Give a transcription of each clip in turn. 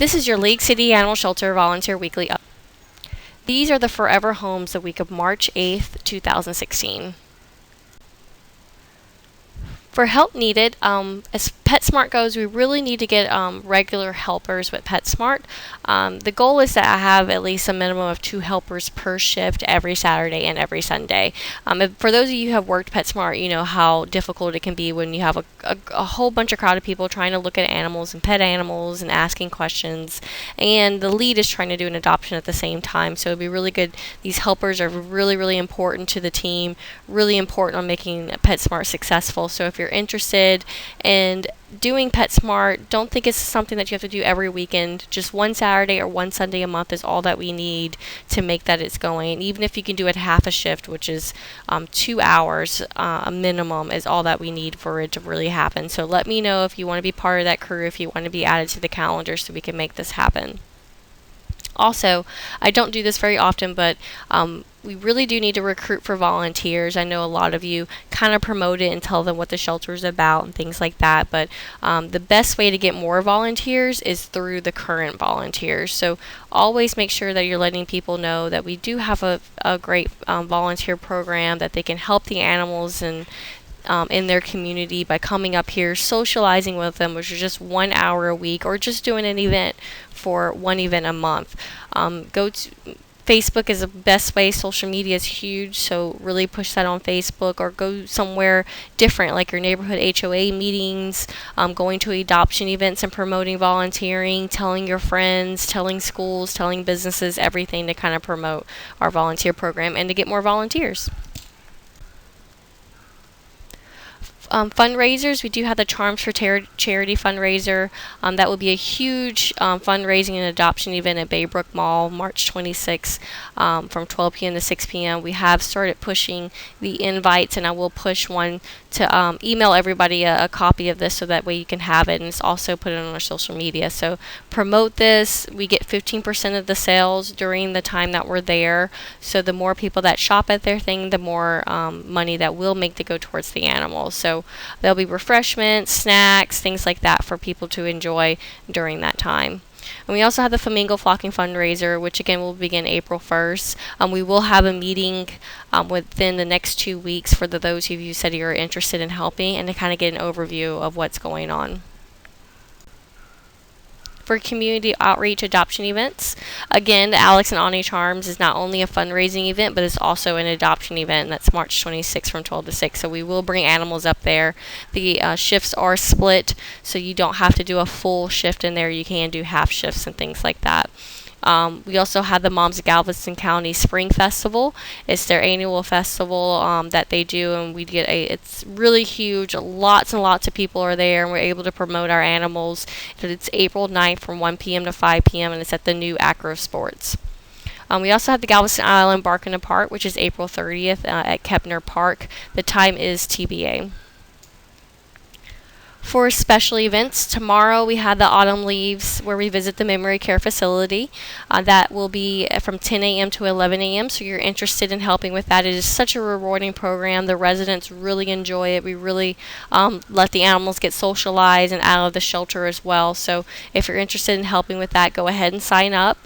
This is your League City Animal Shelter Volunteer Weekly Up. These are the Forever Homes the week of March 8th, 2016. For help needed, as PetSmart goes, we really need to get regular helpers with PetSmart. The goal is that I have at least a minimum of 2 helpers per shift every Saturday and every Sunday. For those of you who have worked PetSmart, you know how difficult it can be when you have a whole bunch of crowded people trying to look at animals and pet animals and asking questions, and the lead is trying to do an adoption at the same time. So it'd be really good. These helpers are really, really important to the team, really important on making PetSmart successful. So if you're interested in doing PetSmart, don't think it's something that you have to do every weekend. Just one Saturday or one Sunday a month is all that we need to make that it's going. Even if you can do it half a shift, which is 2 hours a minimum, is all that we need for it to really happen. So let me know if you want to be part of that crew, if you want to be added to the calendar so we can make this happen. Also, I don't do this very often, but we really do need to recruit for volunteers. I know a lot of you kind of promote it and tell them what the shelter is about and things like that, but the best way to get more volunteers is through the current volunteers. So always make sure that you're letting people know that we do have a great volunteer program, that they can help the animals and in their community by coming up here, socializing with them, which is just 1 hour a week, or just doing an event for one event a month. Facebook is the best way. Social media is huge, so really push that on Facebook, or go somewhere different like your neighborhood HOA meetings, going to adoption events and promoting volunteering, telling your friends, telling schools, telling businesses, everything to kind of promote our volunteer program and to get more volunteers. Fundraisers, we do have the Charms for Charity fundraiser. That will be a huge fundraising and adoption event at Baybrook Mall, March 26th, from 12 p.m. to 6 p.m. We have started pushing the invites, and I will push one to email everybody a copy of this so that way you can have it, and it's also put it on our social media. So promote this. We get 15% of the sales during the time that we're there. So the more people that shop at their thing, the more money that we'll make to go towards the animals. So there'll be refreshments, snacks, things like that for people to enjoy during that time. And we also have the Flamingo Flocking fundraiser, which again will begin April 1st. We will have a meeting within the next 2 weeks for those of you who said you're interested in helping, and to kind of get an overview of what's going on. For community outreach adoption events, again, the Alex and Ani Charms is not only a fundraising event, but it's also an adoption event, and that's March 26th from 12 to 6. So we will bring animals up there. The shifts are split, so you don't have to do a full shift in there. You can do half shifts and things like that. We also have the Moms of Galveston County Spring Festival. It's their annual festival that they do, and it's really huge. Lots and lots of people are there, and we're able to promote our animals. It's April 9th from 1 p.m. to 5 p.m., and it's at the new Acro Sports. We also have the Galveston Island Bark in the Park, which is April 30th at Kepner Park. The time is TBA. For special events, tomorrow we have the Autumn Leaves, where we visit the memory care facility. That will be from 10 a.m. to 11 a.m. So you're interested in helping with that. It is such a rewarding program. The residents really enjoy it. We really let the animals get socialized and out of the shelter as well. So if you're interested in helping with that, go ahead and sign up.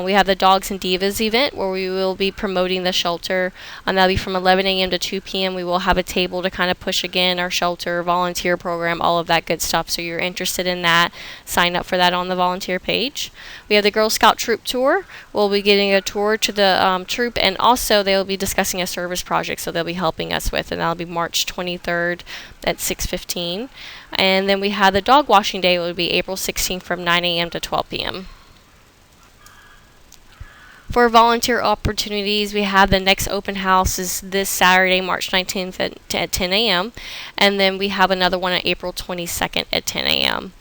We have the Dogs and Divas event, where we will be promoting the shelter, and that'll be from 11 a.m. to 2 p.m. We will have a table to kind of push again our shelter volunteer program, all of that good stuff. So you're interested in that, sign up for that on the volunteer page. We have the Girl Scout Troop Tour. We'll be getting a tour to the troop, and also they'll be discussing a service project, so they'll be helping us with, and that'll be March 23rd at 6:15. And then we have the Dog Washing Day. It will be April 16th from 9 a.m. to 12 p.m. For volunteer opportunities, we have the next open house is this Saturday, March 19th at 10 a.m. And then we have another one on April 22nd at 10 a.m.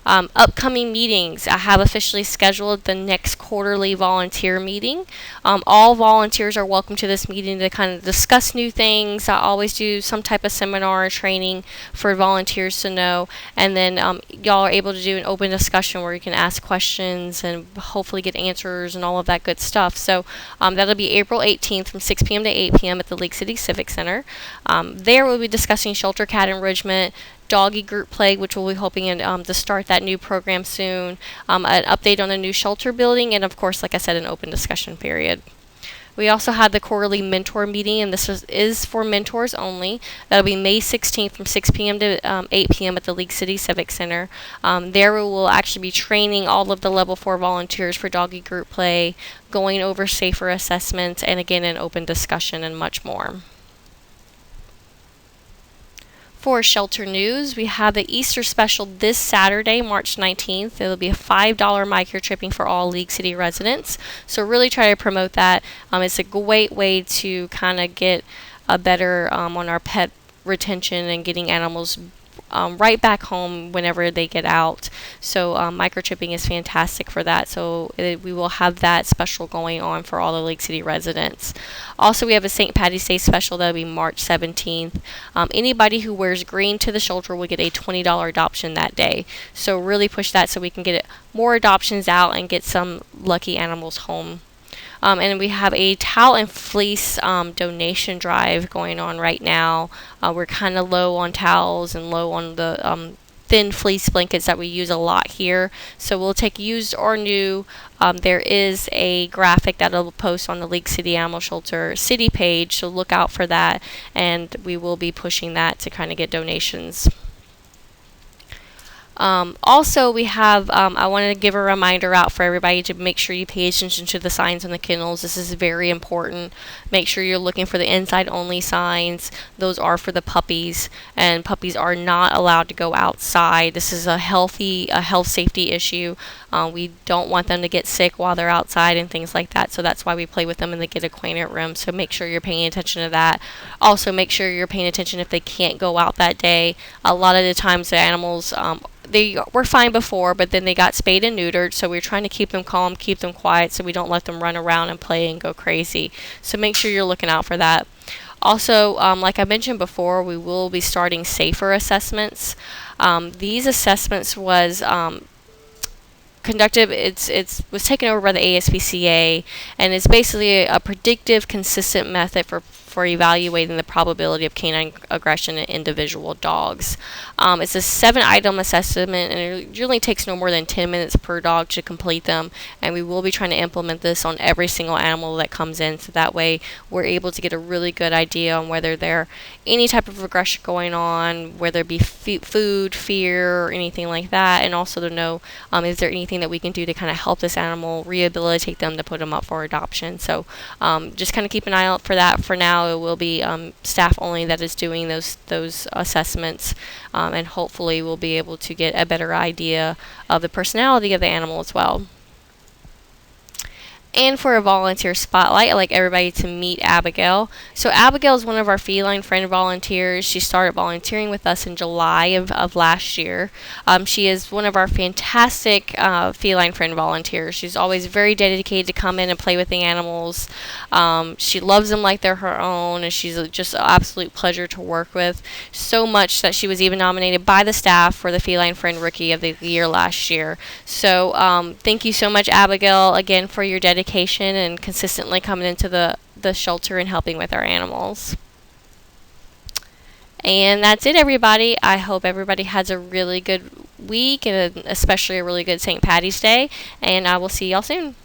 Upcoming meetings, I have officially scheduled the next quarterly volunteer meeting. All volunteers are welcome to this meeting to kind of discuss new things. I always do some type of seminar or training for volunteers to know, and then y'all are able to do an open discussion where you can ask questions and hopefully get answers and all of that good stuff. So that'll be April 18th from 6 p.m. to 8 p.m. at the League City Civic Center. There we'll be discussing shelter cat enrichment, doggy group play, which we'll be hoping to start that new program soon, an update on the new shelter building, and of course, like I said, an open discussion period. We also had the quarterly mentor meeting, and this is for mentors only. That'll be May 16th from 6 p.m. to 8 p.m. at the League City Civic Center. There we will actually be training all of the Level 4 volunteers for doggy group play, going over safer assessments, and again, an open discussion and much more. For shelter news, we have the Easter special this Saturday, March 19th. It'll be a $5 microchipping for all League City residents. So really try to promote that. It's a great way to kind of get a better on our pet retention and getting animals right back home whenever they get out. So microchipping is fantastic for that. So we will have that special going on for all the Lake City residents. Also, we have a St. Patty's Day special that will be March 17th. Anybody who wears green to the shelter will get a $20 adoption that day. So really push that so we can get more adoptions out and get some lucky animals home. And we have a towel and fleece donation drive going on right now. We're kind of low on towels and low on the thin fleece blankets that we use a lot here. So we'll take used or new. There is a graphic that will post on the League City Animal Shelter city page, so look out for that. And we will be pushing that to kind of get donations. Also, we have, I wanted to give a reminder out for everybody to make sure you pay attention to the signs on the kennels. This is very important. Make sure you're looking for the inside only signs. Those are for the puppies, and puppies are not allowed to go outside. This is a health safety issue. We don't want them to get sick while they're outside and things like that. So that's why we play with them in the get acquainted room. So make sure you're paying attention to that. Also, make sure you're paying attention if they can't go out that day. A lot of the times the animals, they were fine before, but then they got spayed and neutered, so we're trying to keep them calm, keep them quiet, so we don't let them run around and play and go crazy. So make sure you're looking out for that. Also, like I mentioned before, we will be starting safer assessments. These assessments was conducted, it was taken over by the ASPCA, and it's basically a predictive, consistent method for evaluating the probability of canine aggression in individual dogs. It's a 7-item assessment, and it usually takes no more than 10 minutes per dog to complete them, and we will be trying to implement this on every single animal that comes in, so that way we're able to get a really good idea on whether there's any type of aggression going on, whether it be food, fear, or anything like that, and also to know is there anything that we can do to kind of help this animal, rehabilitate them to put them up for adoption. So just kind of keep an eye out for that. For now, it will be staff only that is doing those assessments, and hopefully we'll be able to get a better idea of the personality of the animal as well. And for a volunteer spotlight, I'd like everybody to meet Abigail. So Abigail is one of our feline friend volunteers. She started volunteering with us in July of last year. She is one of our fantastic feline friend volunteers. She's always very dedicated to come in and play with the animals. She loves them like they're her own, and she's just an absolute pleasure to work with. So much that she was even nominated by the staff for the Feline Friend Rookie of the Year last year. So thank you so much, Abigail, again for your dedication and consistently coming into the shelter and helping with our animals. And that's it, everybody. I hope everybody has a really good week, and especially a really good St. Patty's Day, and I will see y'all soon.